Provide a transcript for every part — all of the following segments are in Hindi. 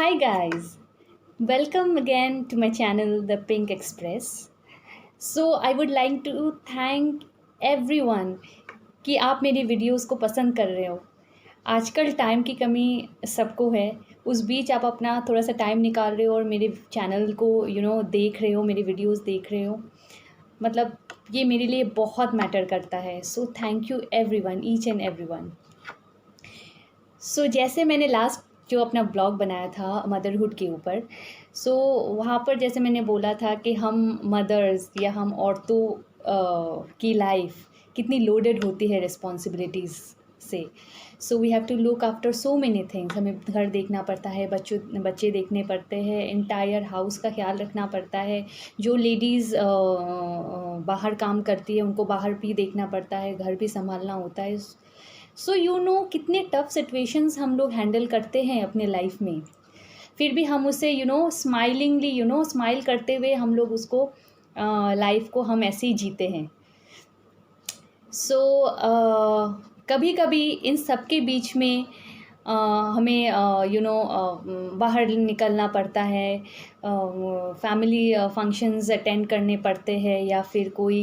Hi guys, welcome again to my channel The Pink Express. So I would like to thank everyone कि आप मेरी वीडियोस को पसंद कर रहे हो। आजकल टाइम की कमी सबको है, उस बीच आप अपना थोड़ा सा टाइम निकाल रहे हो और मेरे चैनल को देख रहे हो, मेरी वीडियोस देख रहे हो। मतलब ये मेरे लिए बहुत मैटर करता है। So thank you everyone, each and everyone. जैसे मैंने लास्ट जो अपना ब्लॉग बनाया था मदरहुड के ऊपर, वहाँ पर जैसे मैंने बोला था कि हम मदर्स या हम औरतों की लाइफ कितनी लोडेड होती है रिस्पॉन्सिबिलिटीज़ से। We have to look after so many things. हमें घर देखना पड़ता है, बच्चे देखने पड़ते हैं, इंटायर हाउस का ख्याल रखना पड़ता है। जो लेडीज़ बाहर काम करती है उनको बाहर भी देखना पड़ता है, घर भी संभालना होता है। कितने टफ़ सिचुएशंस हम लोग हैंडल करते हैं अपने लाइफ में, फिर भी हम उसे स्माइलिंगली स्माइल करते हुए हम लोग उसको लाइफ को हम ऐसे ही जीते हैं। कभी कभी इन सब के बीच में हमें बाहर निकलना पड़ता है, फैमिली फंक्शंस अटेंड करने पड़ते हैं, या फिर कोई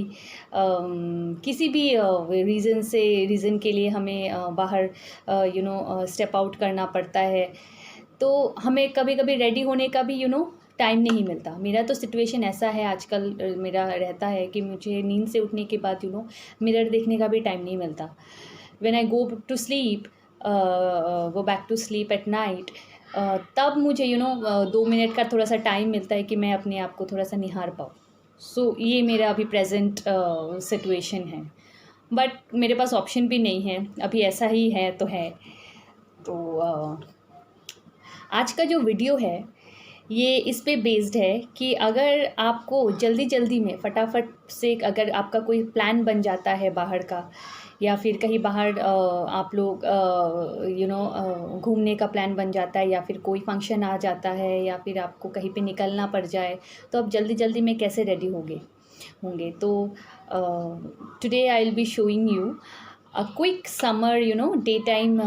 किसी भी रीज़न के लिए हमें बाहर स्टेप आउट करना पड़ता है। तो हमें कभी कभी रेडी होने का भी टाइम नहीं मिलता। मेरा तो सिचुएशन ऐसा है आजकल, मेरा रहता है कि मुझे नींद से उठने के बाद मिरर देखने का भी टाइम नहीं मिलता। When I go to sleep, go back to sleep at night, तब मुझे 2 मिनट का थोड़ा सा टाइम मिलता है कि मैं अपने आप को थोड़ा सा निहार पाऊँ। ये मेरा अभी प्रेजेंट सिचुएशन है, बट मेरे पास ऑप्शन भी नहीं है, अभी ऐसा ही है तो है। आज का जो वीडियो है ये इस पे बेस्ड है कि अगर आपको जल्दी जल्दी में फटाफट से अगर आपका कोई प्लान बन जाता है बाहर का, या फिर कहीं बाहर आप लोग घूमने का प्लान बन जाता है, या फिर कोई फंक्शन आ जाता है, या फिर आपको कहीं पे निकलना पड़ जाए, तो आप जल्दी जल्दी में कैसे रेडी होंगे। तो today I will be showing you a quick summer daytime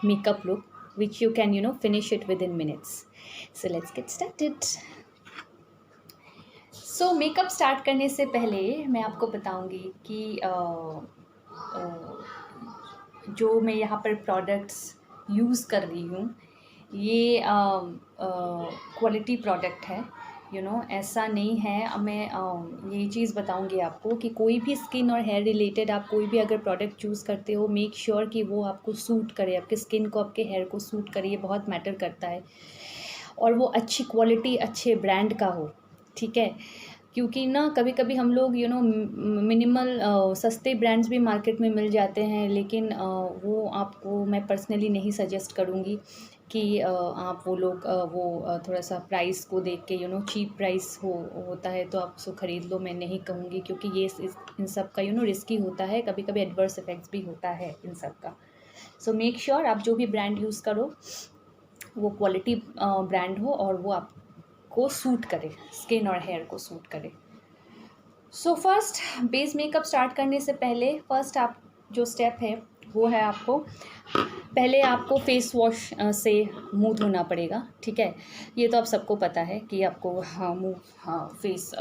makeup look which you can finish it within minutes. So let's get started. Makeup start करने से पहले मैं आपको बताऊंगी कि जो मैं यहाँ पर प्रोडक्ट्स यूज़ कर रही हूँ ये क्वालिटी प्रोडक्ट है। ऐसा नहीं है। मैं ये चीज़ बताऊंगी आपको कि कोई भी स्किन और हेयर रिलेटेड आप कोई भी अगर प्रोडक्ट चूज़ करते हो, मेक श्योर कि वो आपको सूट करे, आपके स्किन को, आपके हेयर को सूट करे। ये बहुत मैटर करता है, और वो अच्छी क्वालिटी, अच्छे ब्रांड का हो, ठीक है। क्योंकि कभी कभी हम लोग मिनिमल सस्ते ब्रांड्स भी मार्केट में मिल जाते हैं, लेकिन वो आपको मैं पर्सनली नहीं सजेस्ट करूँगी कि आप वो लोग थोड़ा सा प्राइस को देख के चीप प्राइस होता है तो आप उसको ख़रीद लो। मैं नहीं कहूँगी, क्योंकि ये इन सब का रिस्की होता है, कभी कभी एडवर्स इफेक्ट्स भी होता है इन सब का। मेक श्योर आप जो भी ब्रांड यूज़ करो वो क्वालिटी ब्रांड हो और वो आपको सूट करे, स्किन और हेयर को सूट करे। फर्स्ट, बेस मेकअप स्टार्ट करने से पहले फर्स्ट आप जो स्टेप है वो है पहले आपको फेस वॉश से मुंह धोना पड़ेगा, ठीक है। ये तो आप सबको पता है कि आपको फेस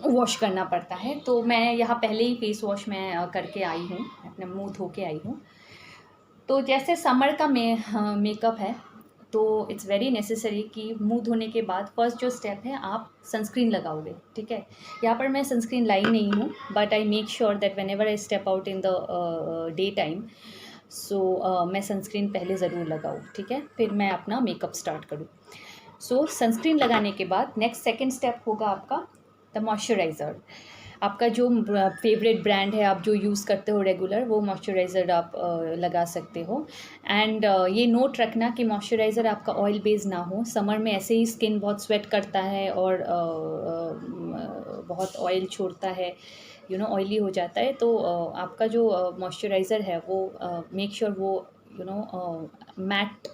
वॉश करना पड़ता है। तो मैं यहाँ पहले ही फेस वॉश मैं करके आई हूँ, अपना मुंह धो के आई हूँ। तो जैसे समर का मेकअप है तो इट्स वेरी नेसेसरी कि मुंह धोने के बाद फर्स्ट जो स्टेप है आप सनस्क्रीन लगाओगे, ठीक है। यहाँ पर मैं सनस्क्रीन लाई नहीं हूँ, but I make sure that when ever I step out in the day time, मैं सनस्क्रीन पहले ज़रूर लगाऊँ, ठीक है, फिर मैं अपना मेकअप स्टार्ट करूँ। सनस्क्रीन लगाने के बाद नेक्स्ट सेकेंड स्टेप होगा आपका द मॉइस्चराइज़र। आपका जो फेवरेट ब्रांड है, आप जो यूज़ करते हो रेगुलर, वो मॉइस्चराइज़र आप लगा सकते हो। एंड ये नोट रखना कि मॉइस्चराइज़र आपका ऑयल बेस्ड ना हो। समर में ऐसे ही स्किन बहुत स्वेट करता है और बहुत ऑयल छोड़ता है, ऑयली हो जाता है। तो आपका जो मॉइस्चराइज़र है वो मेक श्योर वो मैट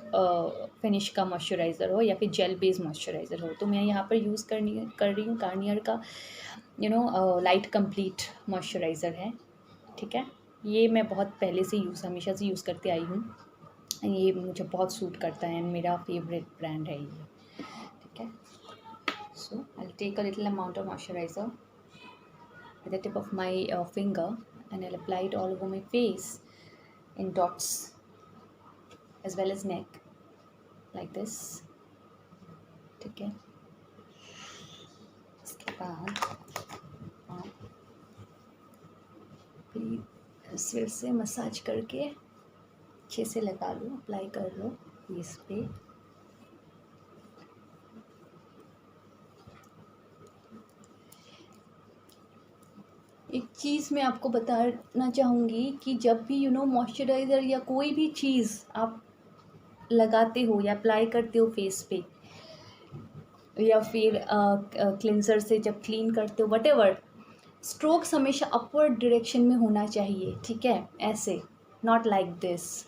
फिनिश का मॉइस्चराइज़र हो या फिर जेल बेस्ड मॉइस्चराइज़र हो। तो मैं यहाँ पर यूज़ कर रही हूँ गार्नियर का लाइट कंप्लीट मॉइस्चराइज़र है, ठीक है। ये मैं बहुत पहले से हमेशा से यूज़ करते आई हूँ। ये मुझे बहुत सूट करता है, मेरा फेवरेट ब्रांड है ये। ठीक है. So I'll take a little amount of moisturizer with the tip of my finger and I'll apply it all over my face in dots as well as neck like this. ठीक है. इसके बाद आप सिर से मसाज करके अच्छे से लगा लो, अप्लाई कर लो फेस पे. एक चीज़ मैं आपको बताना चाहूँगी कि जब भी मॉइस्चराइज़र या कोई भी चीज़ आप लगाते हो या अप्लाई करते हो फेस पे या फिर क्लिनज़र से जब क्लीन करते हो, वटेवर, स्ट्रोक्स हमेशा अपवर्ड डायरेक्शन में होना चाहिए. ठीक है, ऐसे, नॉट लाइक दिस.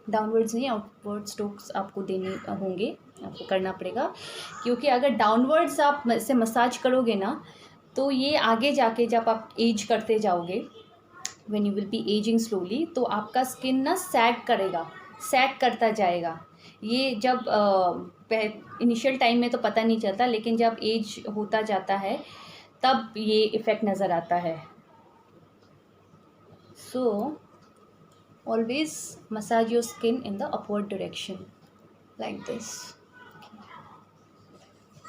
डाउनवर्ड्स नहीं, आउटवर्ड स्ट्रोक्स आपको देने होंगे, आपको करना पड़ेगा. क्योंकि अगर डाउनवर्ड्स आप से मसाज करोगे ना, तो ये आगे जाके जब आप एज करते जाओगे, when you will be ageing slowly, तो आपका स्किन ना सैग करेगा, सैग करता जाएगा. ये जब इनिशियल टाइम में तो पता नहीं चलता, लेकिन जब एज होता जाता है तब ये इफ़ेक्ट नज़र आता है. So always massage your skin in the upward direction like this.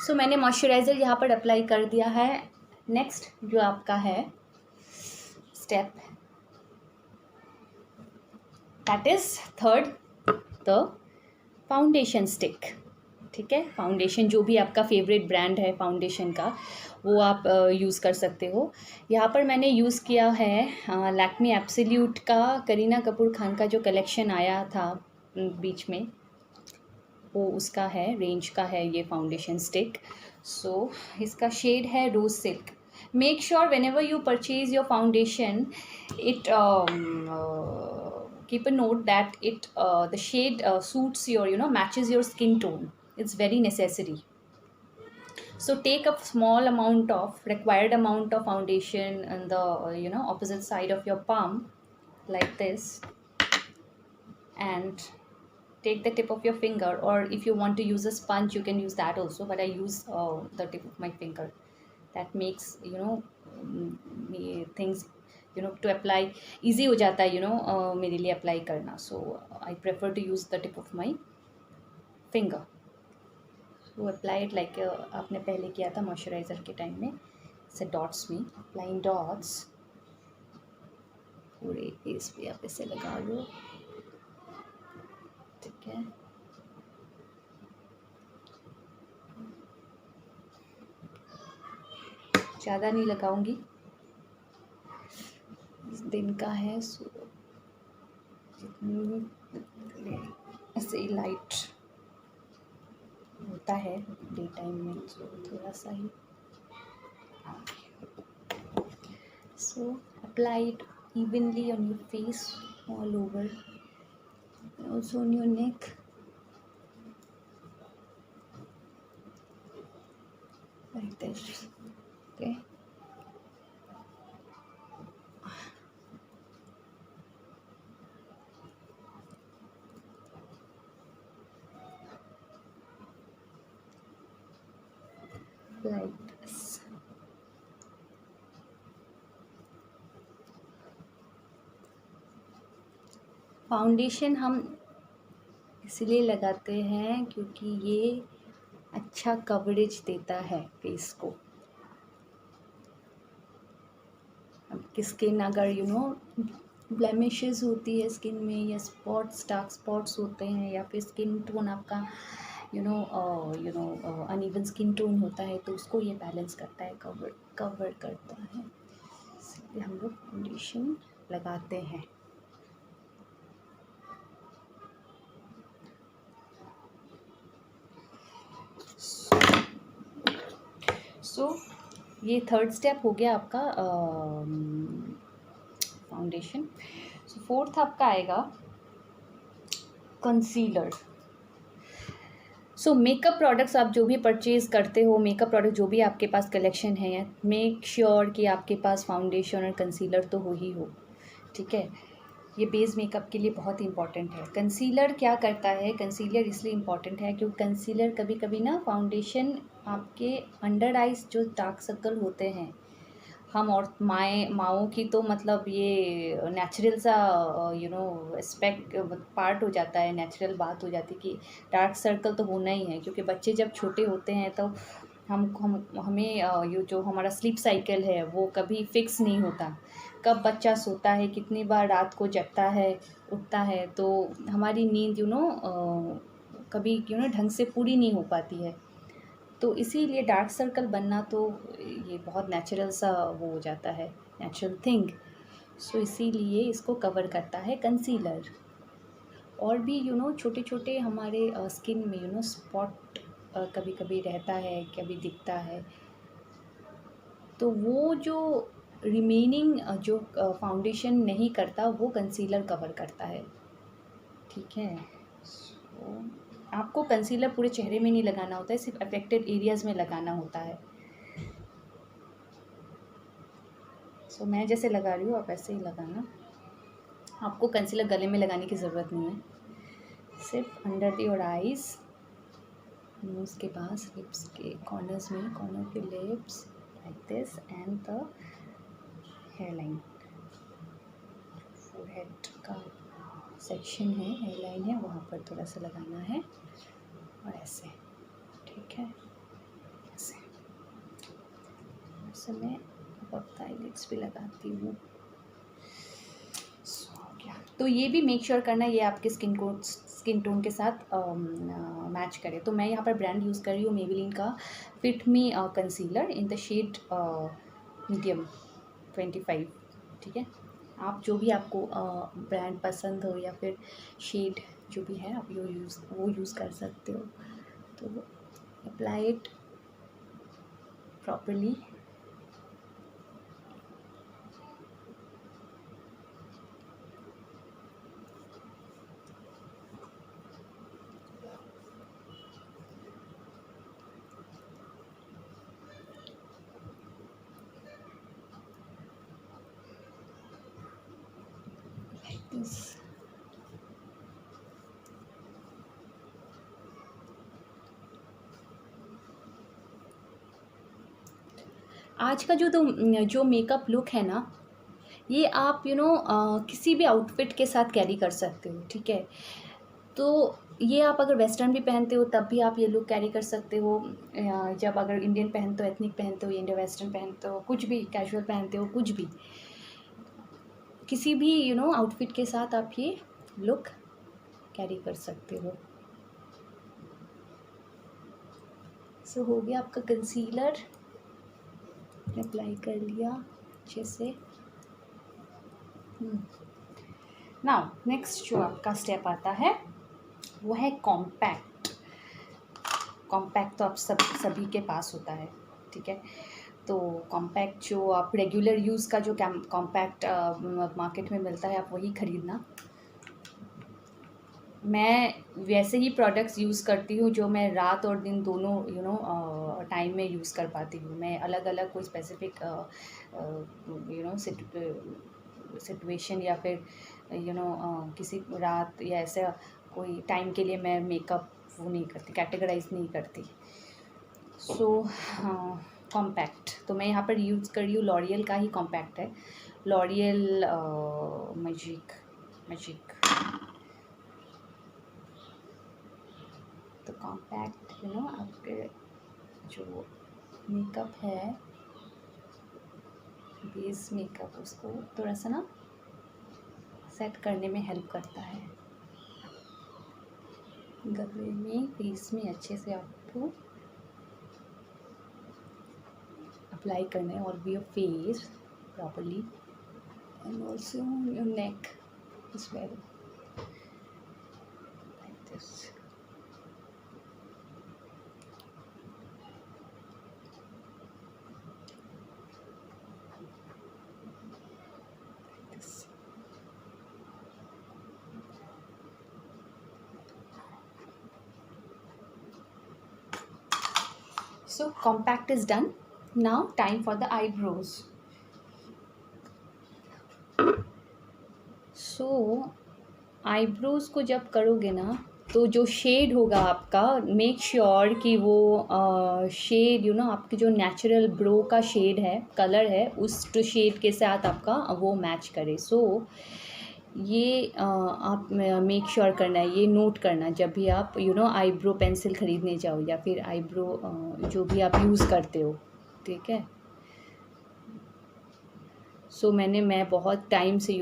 So मैंने मॉइस्चराइज़र यहाँ पर अप्लाई कर दिया है. नेक्स्ट जो आपका है step, that is third, the foundation stick. ठीक है, फाउंडेशन जो भी आपका फेवरेट ब्रांड है फाउंडेशन का, वो आप यूज़ कर सकते हो. यहाँ पर मैंने यूज़ किया है लैक्मे एब्सोल्यूट का करीना कपूर खान का जो कलेक्शन आया था बीच में, वो उसका है, रेंज का है ये फाउंडेशन स्टिक. सो इसका शेड है rose silk. Make sure whenever you purchase your foundation, it keep a note that it the shade suits your matches your skin tone. It's very necessary. So take a small amount of required amount of foundation on the opposite side of your palm like this, and take the tip of your finger, or if you want to use a sponge you can use that also, but I use the tip of my finger. That makes things to apply easy हो जाता है मेरे लिए अप्लाई करना. So I prefer to use the tip of my finger. So apply it like आपने पहले किया था मॉइस्चराइज़र के टाइम में, से डॉट्स में, अप्लाइंग डॉट्स पूरे फेस पे आप ऐसे लगा लो. ठीक है, ज़्यादा नहीं लगाऊंगी, इस दिन का है. सो ऐसे ही लाइट होता है डे टाइम में, सो थोड़ा सा ही. So apply it evenly on your face, all over, also on your neck. Like this. Okay. Like this. Foundation हम इसलिए लगाते हैं क्योंकि ये अच्छा कवरेज देता है फेस को. आपकी स्किन अगर ब्लेमिशेस होती है स्किन में, या स्पॉट्स, डार्क स्पॉट्स होते हैं, या फिर स्किन टोन आपका अनइवन स्किन टोन होता है, तो उसको ये बैलेंस करता है, कवर करता है. इसलिए हम लोग फाउंडेशन लगाते हैं. सो ये थर्ड स्टेप हो गया आपका फाउंडेशन. सो फोर्थ आपका आएगा कंसीलर. सो मेकअप प्रोडक्ट्स आप जो भी परचेज़ करते हो, मेकअप प्रोडक्ट जो भी आपके पास कलेक्शन है, मेक श्योर कि आपके पास फाउंडेशन और कंसीलर तो हो ही हो. ठीक है, ये बेस मेकअप के लिए बहुत इंपॉर्टेंट है। कंसीलर क्या करता है, कंसीलर इसलिए इम्पॉर्टेंट है क्योंकि कंसीलर कभी कभी ना फाउंडेशन आपके अंडर आइज जो डार्क सर्कल होते हैं, हम और माओं की तो मतलब ये नेचुरल सा एस्पेक्ट पार्ट हो जाता है, नेचुरल बात हो जाती है कि डार्क सर्कल तो होना ही है, क्योंकि बच्चे जब छोटे होते हैं तो हमें ये जो हमारा स्लीप साइकिल है वो कभी फिक्स नहीं होता, कब बच्चा सोता है, कितनी बार रात को जगता है, उठता है, तो हमारी नींद कभी ढंग से पूरी नहीं हो पाती है। तो इसीलिए डार्क सर्कल बनना तो ये बहुत नेचुरल सा वो हो जाता है, नेचुरल थिंग। सो इसीलिए इसको कवर करता है कंसीलर। और भी छोटे छोटे हमारे स्किन में स्पॉट कभी कभी रहता है, कभी दिखता है, तो वो जो रिमेनिंग जो फाउंडेशन नहीं करता वो कंसीलर कवर करता है। ठीक है, सो आपको कंसीलर पूरे चेहरे में नहीं लगाना होता है, सिर्फ अफेक्टेड एरियाज़ में लगाना होता है। सो मैं जैसे लगा रही हूँ आप ऐसे ही लगाना। आपको कंसीलर गले में लगाने की ज़रूरत नहीं है, सिर्फ अंडर योर आइज़, नोज़ के पास, लिप्स के कॉर्नर्स में, कॉर्नर के lips like this, and the hair line, forehead का सेक्शन है, हेयर लाइन है, वहाँ पर थोड़ा सा लगाना है और ऐसे। ठीक है, ऐसे ऐसे मैं अब आईलिड्स भी लगाती हूँ। तो ये भी मेक श्योर करना ये आपके स्किन टोन के साथ मैच करे। तो मैं यहाँ पर ब्रांड यूज़ कर रही हूँ मेबेलिन का fit me concealer in the shade medium 25। ठीक है, आप जो भी आपको ब्रांड पसंद हो या फिर शेड जो भी है आप वो यूज़ कर सकते हो। तो अप्लाई इट प्रॉपरली। आज का जो मेकअप लुक है ना, ये आप किसी भी आउटफिट के साथ कैरी कर सकते हो। ठीक है, तो ये आप अगर वेस्टर्न भी पहनते हो तब भी आप ये लुक कैरी कर सकते हो, जब अगर इंडियन पहनते हो, एथनिक पहनते हो, इंडियन वेस्टर्न पहनते हो, कुछ भी कैजुअल पहनते हो, कुछ भी, किसी भी आउटफिट के साथ आप ये लुक कैरी कर सकते हो। सो हो गया आपका कंसीलर, अप्लाई कर लिया अच्छे से। नाउ नेक्स्ट जो आपका स्टेप आता है वो है कॉम्पैक्ट। कॉम्पैक्ट तो आप सभी के पास होता है। ठीक है, तो कॉम्पैक्ट जो आप रेगुलर यूज़ का जो कॉम्पैक्ट मार्केट में मिलता है आप वही ख़रीदना। मैं वैसे ही प्रोडक्ट्स यूज़ करती हूँ जो मैं रात और दिन दोनों टाइम में यूज़ कर पाती हूँ। मैं अलग अलग कोई स्पेसिफिक सिचुएशन या फिर किसी रात या ऐसा कोई टाइम के लिए मैं मेकअप वो नहीं करती, कैटेगराइज नहीं करती। सो कॉम्पैक्ट तो मैं यहाँ पर यूज़ कर रही हूँ, लॉरियल का ही कॉम्पैक्ट है, लॉरियल मैजिक। तो कॉम्पैक्ट आपके जो मेकअप है, बेस मेकअप, उसको थोड़ा सा ना सेट करने में हेल्प करता है। गले में, फेस में अच्छे से आपको अप्लाई करना है, और भी your face properly and also your neck as well, like this. Like this. So compact is done. Now time for the eyebrows. So eyebrows को जब करोगे ना, तो जो शेड होगा आपका, मेक श्योर कि वो शेड आपकी जो नेचुरल ब्रो का शेड है, कलर है, उस शेड के साथ आपका वो मैच करे। सो ये आप मेक श्योर करना है, ये नोट करना जब भी आप आईब्रो पेंसिल ख़रीदने जाओ या फिर आईब्रो जो भी आप यूज़ करते हो, ठीक है। सो मैं बहुत टाइम से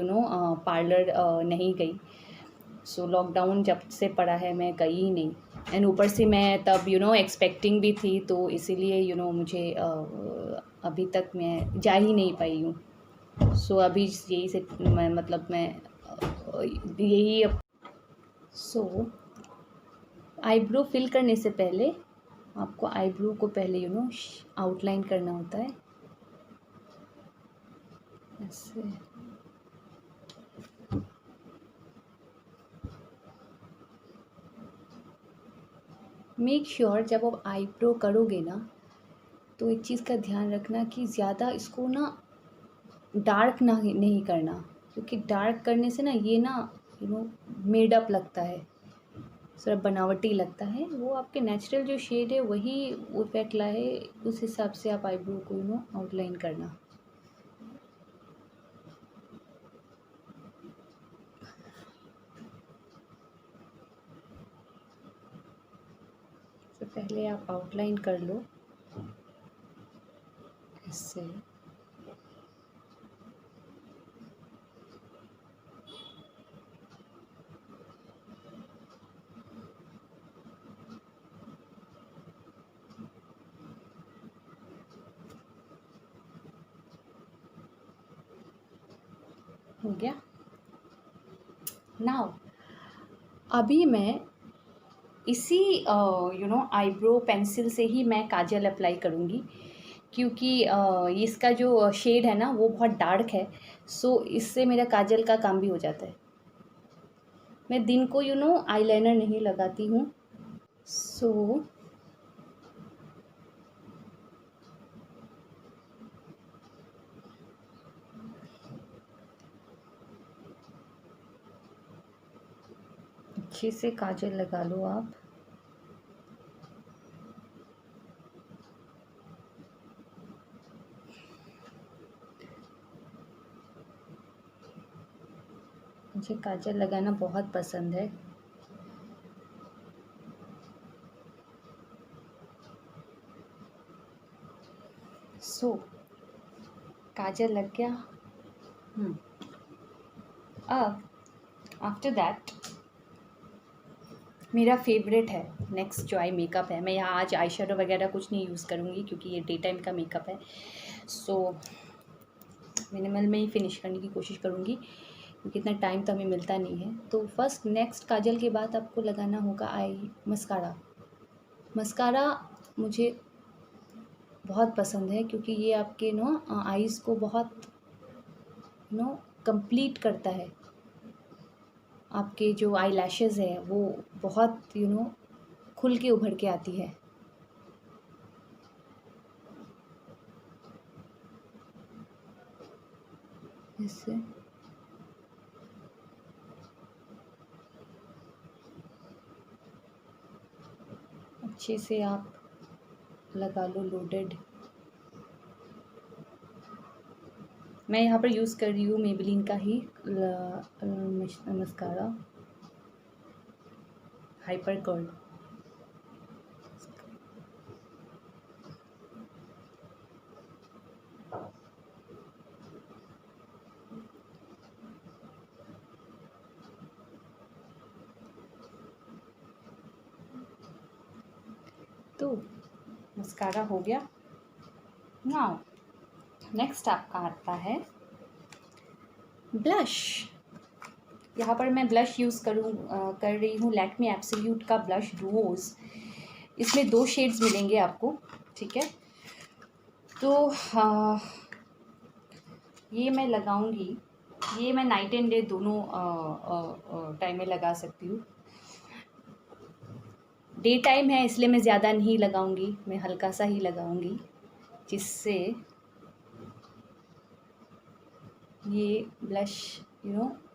पार्लर नहीं गई। सो लॉकडाउन जब से पड़ा है मैं गई ही नहीं, एंड ऊपर से मैं तब एक्सपेक्टिंग भी थी, तो इसीलिए मुझे अभी तक मैं जा ही नहीं पाई हूँ। सो अभी यही से मैं मतलब मैं यही अब सो आईब्रो फिल करने से पहले आपको आईब्रो को पहले आउटलाइन करना होता है ऐसे। मेक श्योर जब आप आईब्रो करोगे ना, तो एक चीज़ का ध्यान रखना कि ज़्यादा इसको ना डार्क ना नहीं करना, क्योंकि डार्क करने से ना ये ना मेड अप लगता है, थोड़ा बनावटी लगता है। वो आपके नेचुरल जो शेड है वही इफेक्ट लाए, उस हिसाब से आप आईब्रो को आउटलाइन करना। तो पहले आप आउटलाइन कर लो इससे। हो गया। नाउ अभी मैं इसी आईब्रो पेंसिल से ही मैं काजल अप्लाई करूँगी, क्योंकि इसका जो शेड है ना वो बहुत डार्क है। सो इससे मेरा काजल का काम भी हो जाता है। मैं दिन को आईलाइनर नहीं लगाती हूँ। सो अच्छे से काजल लगा लो आप। मुझे काजल लगाना बहुत पसंद है। सो काजल लग गया। अब आफ्टर दैट मेरा फेवरेट है नेक्स्ट जो आई मेकअप है। मैं यहाँ आज आई शेडो वगैरह कुछ नहीं यूज़ करूँगी, क्योंकि ये डे टाइम का मेकअप है। सो मिनिमल में ही फिनिश करने की कोशिश करूँगी, क्योंकि इतना टाइम तो हमें मिलता नहीं है। तो फर्स्ट नेक्स्ट काजल के बाद आपको लगाना होगा आई मस्कारा। मस्कारा मुझे बहुत पसंद है, क्योंकि ये आपके आईज़ को बहुत कंप्लीट करता है। आपके जो आई लैशेज़ है वो बहुत खुल के उभर के आती है। इससे अच्छे से आप लगा लो लोडेड। मैं यहाँ पर यूज़ कर रही हूँ मेबेलिन का ही मस्कारा हाइपर कर्ल। तो मस्कारा हो गया। नाउ नेक्स्ट आपका आता है ब्लश। यहाँ पर मैं ब्लश यूज़ कर रही हूँ लैक्मे एब्सोल्यूट का ब्लश डुओज। इसमें 2 शेड्स मिलेंगे आपको, ठीक है। तो ये मैं लगाऊंगी, ये मैं नाइट एंड डे दोनों टाइम में लगा सकती हूँ। डे टाइम है इसलिए मैं ज़्यादा नहीं लगाऊंगी, मैं हल्का सा ही लगाऊंगी, जिससे ये ब्लश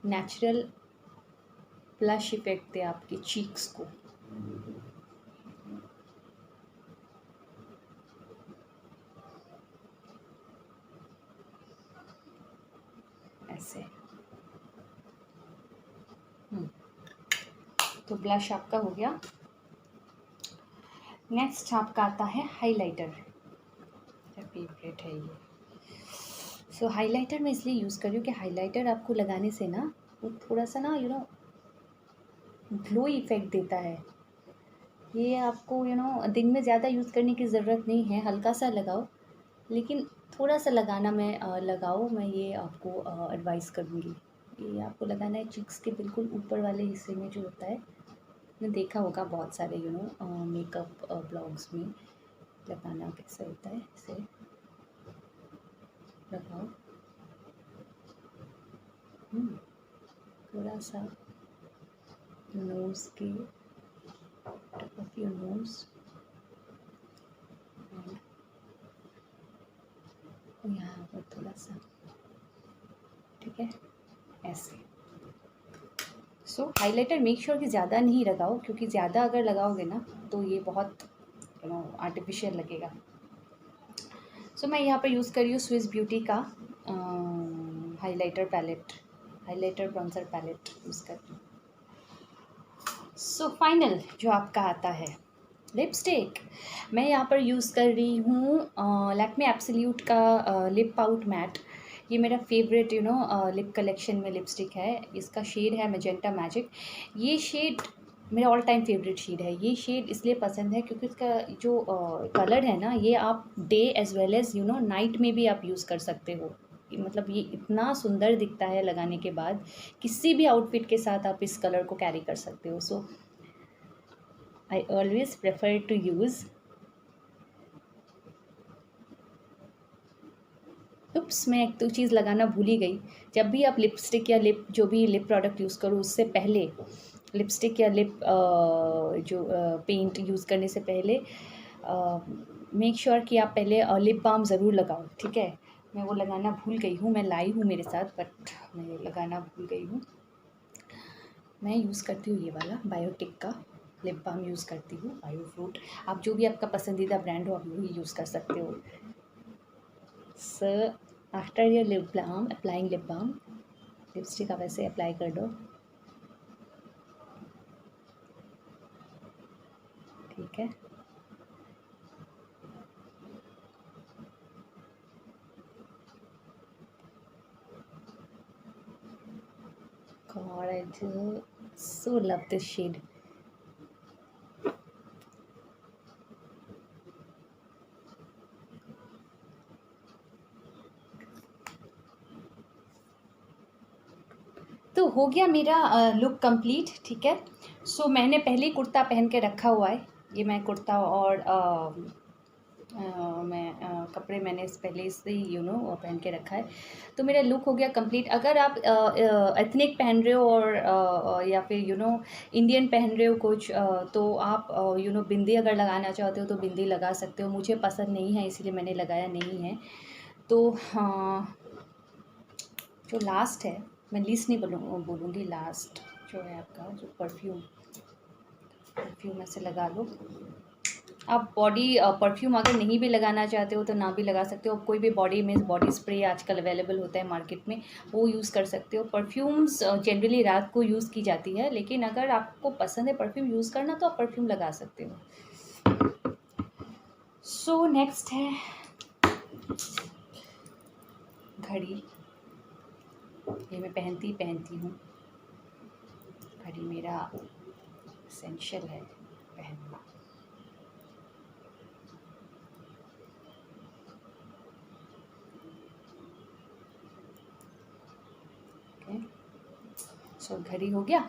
नेचुरल ब्लश इफेक्ट दे आपके चीक्स को। ऐसे तो ब्लश आपका हो गया। नेक्स्ट आपका आता है हाइलाइटर। फेवरेट है ये। सो हाइलाइटर मैं इसलिए यूज़ कर रही हूँ कि हाइलाइटर आपको लगाने से ना वो थोड़ा सा ना ग्लो इफेक्ट देता है। ये आपको दिन में ज़्यादा यूज़ करने की ज़रूरत नहीं है, हल्का सा लगाओ, लेकिन थोड़ा सा लगाना लगाओ, मैं ये आपको एडवाइस करूँगी। ये आपको लगाना है चिक्स के बिल्कुल ऊपर वाले हिस्से में जो होता है। आपने देखा होगा बहुत सारे मेकअप ब्लॉग्स में लगाना कैसे होता है। इसे लगाओ थोड़ा सा नोज़ के टॉप ऑफ योर नोज़, यहाँ पर थोड़ा सा, ठीक है, ऐसे। सो हाइलाइटर मेक श्योर कि ज़्यादा नहीं लगाओ, क्योंकि ज़्यादा अगर लगाओगे ना तो ये बहुत आर्टिफिशियल लगेगा। सो मैं यहाँ पर यूज़ कर रही हूँ स्विस ब्यूटी का highlighter palette, highlighter bronzer palette use कर रही हूँ। सो फाइनल जो आपका आता है लिपस्टिक, मैं यहाँ पर यूज़ कर रही हूँ लैक्मे एब्सोल्यूट का लिप पाउट मैट। ये मेरा फेवरेट लिप कलेक्शन में लिपस्टिक है। इसका शेड है मैजेंटा मैजिक। ये शेड मेरा ऑल टाइम फेवरेट शेड है। ये शेड इसलिए पसंद है क्योंकि इसका जो कलर है ना, ये आप day as well as night में भी आप यूज़ कर सकते हो। मतलब ये इतना सुंदर दिखता है लगाने के बाद, किसी भी आउटफिट के साथ आप इस कलर को कैरी कर सकते हो। सो I always prefer to use। मैं एक तो चीज़ लगाना भूल ही गई। जब भी आप लिपस्टिक या लिप जो भी लिप प्रोडक्ट यूज़ करो, उससे पहले लिपस्टिक या लिप जो पेंट यूज़ करने से पहले मेक श्योर कि आप पहले लिप बाम ज़रूर लगाओ, ठीक है। मैं वो लगाना भूल गई हूँ, मैं लाई हूँ मेरे साथ, बट मैं लगाना भूल गई हूँ। मैं यूज़ करती हूँ ये वाला बायोटिक का लिप बाम यूज़ करती हूँ, बायो फ्रूट। आप जो भी आपका पसंदीदा ब्रांड हो आप वही यूज़ कर सकते हो। So after your lip balm, applying lip balm, lipstick आप ऐसे अप्लाई कर दो, ठीक है। God, I just so love this shade. तो हो गया मेरा लुक कंप्लीट, ठीक है। सो मैंने पहले ही कुर्ता पहन के रखा हुआ है। ये मैं कुर्ता और कपड़े मैंने पहले से ही पहन के रखा है। तो मेरा लुक हो गया कंप्लीट। अगर आप एथनिक पहन रहे हो और या फिर इंडियन पहन रहे हो कुछ, तो आप बिंदी अगर लगाना चाहते हो तो बिंदी लगा सकते हो। मुझे पसंद नहीं है इसीलिए मैंने लगाया नहीं है। तो जो लास्ट है, मैं लीस्ट नहीं बोलूँगी, लास्ट जो है आपका जो परफ्यूम ऐसे लगा लो। आप परफ्यूम अगर नहीं भी लगाना चाहते हो तो ना भी लगा सकते हो। कोई भी बॉडी स्प्रे आजकल अवेलेबल होता है मार्केट में, वो यूज़ कर सकते हो। परफ्यूम्स जनरली रात को यूज़ की जाती है, लेकिन अगर आपको पसंद है परफ्यूम यूज़ करना तो आप परफ्यूम लगा सकते हो। सो नेक्स्ट है घड़ी। ये मैं पहनती हूँ। घड़ी मेरा एसेंशियल है पहनना। सो घड़ी हो गया।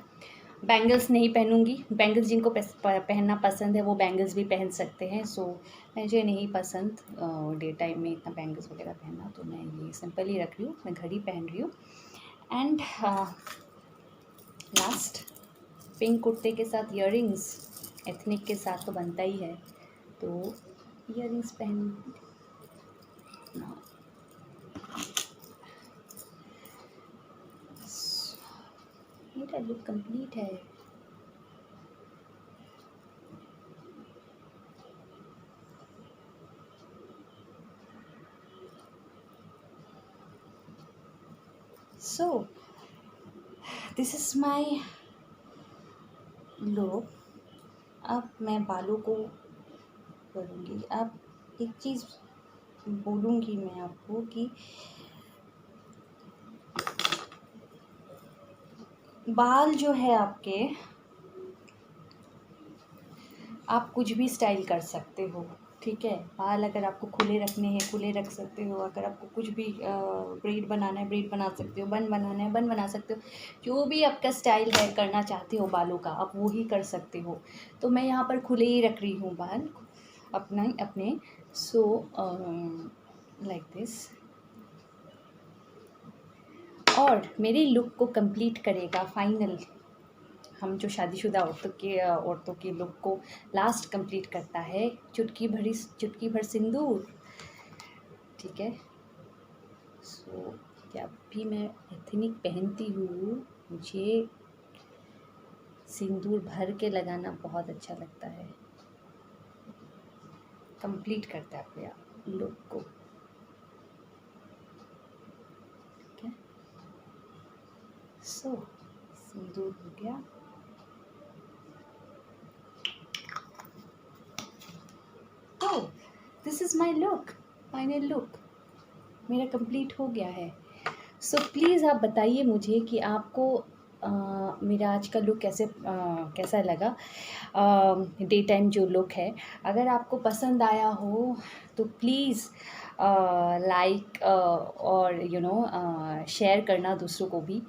बैंगल्स नहीं पहनूंगी। बैंगल्स जिनको पहनना पसंद है वो बैंगल्स भी पहन सकते हैं। सो मुझे नहीं पसंद डे टाइम में इतना बैंगल्स वगैरह पहनना, तो मैं ये सिंपल ही रख रही हूँ। मैं घड़ी पहन रही हूँ। एंड लास्ट, पिंक कुर्ते के साथ ईयररिंग्स, एथनिक के साथ तो बनता ही है, तो ईयररिंग्स पहन मेरा लुक कंप्लीट है। So this is my look. अब मैं बालों को करूँगी। अब एक चीज़ बोलूँगी मैं आपको कि बाल जो है आपके, आप कुछ भी स्टाइल कर सकते हो, ठीक है। बाल अगर आपको खुले रखने हैं खुले रख सकते हो, अगर आपको कुछ भी ब्रेड बनाना है ब्रेड बना सकते हो, बन बनाना है बन बना सकते हो। जो भी आपका स्टाइल है करना चाहते हो बालों का, आप वो ही कर सकते हो। तो मैं यहाँ पर खुले ही रख रही हूँ बाल अपने। So like this. और मेरी लुक को कंप्लीट करेगा फाइनल, हम जो शादीशुदा औरतों के लुक को लास्ट कंप्लीट करता है चुटकी भर सिंदूर, ठीक है। सो जब भी मैं एथनिक पहनती हूँ मुझे सिंदूर भर के लगाना बहुत अच्छा लगता है। कंप्लीट करता है अपने लुक को, ठीक है। सो सिंदूर हो गया। तो this is my look, final look मेरा कंप्लीट हो गया है। सो प्लीज़ आप बताइए मुझे कि आपको मेरा आज का लुक कैसा लगा। डे टाइम जो लुक है, अगर आपको पसंद आया हो तो प्लीज़ लाइक और शेयर करना दूसरों को भी।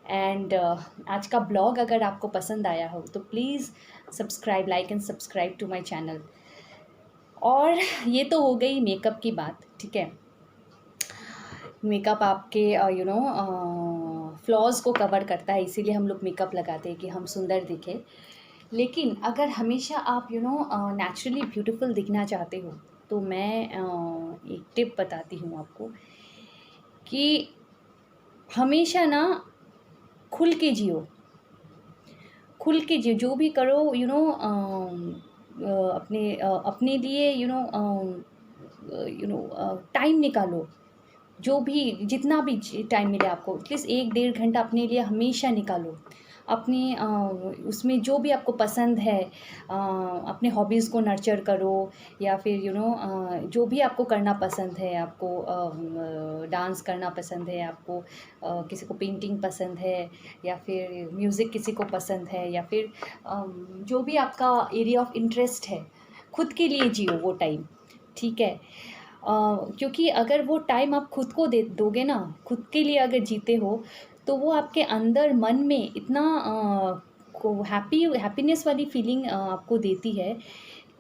एंड आज का ब्लॉग अगर आपको पसंद आया हो तो please subscribe, like and subscribe to my channel. और ये तो हो गई मेकअप की बात, ठीक है। मेकअप आपके फ्लॉज़ को कवर करता है, इसीलिए हम लोग मेकअप लगाते हैं कि हम सुंदर दिखें। लेकिन अगर हमेशा आप नेचुरली ब्यूटीफुल दिखना चाहते हो तो मैं एक टिप बताती हूँ आपको कि हमेशा ना खुल के जियो, जो भी करो अपने लिए टाइम निकालो। जो भी जितना भी टाइम मिले आपको, एटलीस्ट 1-1.5 घंटा अपने लिए हमेशा निकालो। अपने उसमें जो भी आपको पसंद है, अपने हॉबीज़ को नर्चर करो, या फिर जो भी आपको करना पसंद है, आपको डांस करना पसंद है, आपको किसी को पेंटिंग पसंद है, या फिर म्यूज़िक किसी को पसंद है, या फिर जो भी आपका एरिया ऑफ इंटरेस्ट है, खुद के लिए जियो वो टाइम, ठीक है। क्योंकि अगर वो टाइम आप खुद को दे दोगे ना, खुद के लिए अगर जीते हो, तो वो आपके अंदर मन में इतना को हैप्पीनेस वाली फीलिंग आपको देती है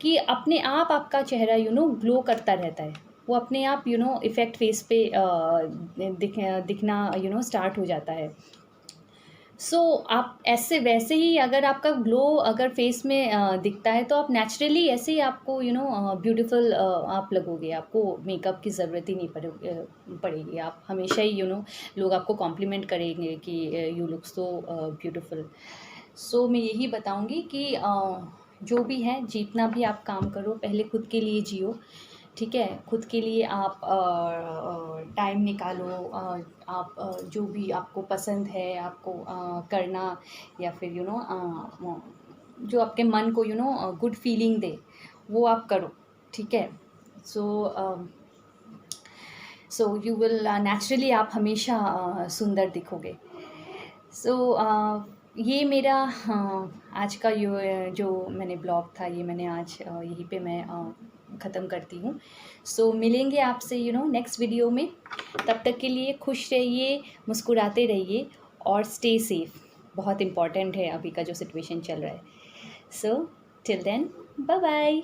कि अपने आप आपका चेहरा ग्लो करता रहता है। वो अपने आप इफ़ेक्ट फेस पे दिखना स्टार्ट हो जाता है। सो आप ऐसे वैसे ही अगर आपका ग्लो अगर फेस में दिखता है तो आप नेचुरली ऐसे ही आपको ब्यूटीफुल आप लगोगे। आपको मेकअप की ज़रूरत ही नहीं पड़ेगी। आप हमेशा ही लोग आपको कॉम्प्लीमेंट करेंगे कि यू लुक सो ब्यूटीफुल। सो मैं यही बताऊंगी कि जो भी है, जितना भी आप काम करो, पहले खुद के लिए जियो, ठीक है। खुद के लिए आप टाइम निकालो। आप जो भी आपको पसंद है आपको करना, या फिर जो आपके मन को गुड फीलिंग दे, वो आप करो, ठीक है। सो यू विल नेचुरली आप हमेशा सुंदर दिखोगे। सो ये मेरा आज का जो मैंने ब्लॉग था, ये मैंने आज यहीं पे मैं ख़त्म करती हूँ। सो मिलेंगे आपसे नेक्स्ट वीडियो में। तब तक के लिए खुश रहिए, मुस्कुराते रहिए और स्टे सेफ। बहुत इम्पॉर्टेंट है अभी का जो सिचुएशन चल रहा है। So till then, bye bye.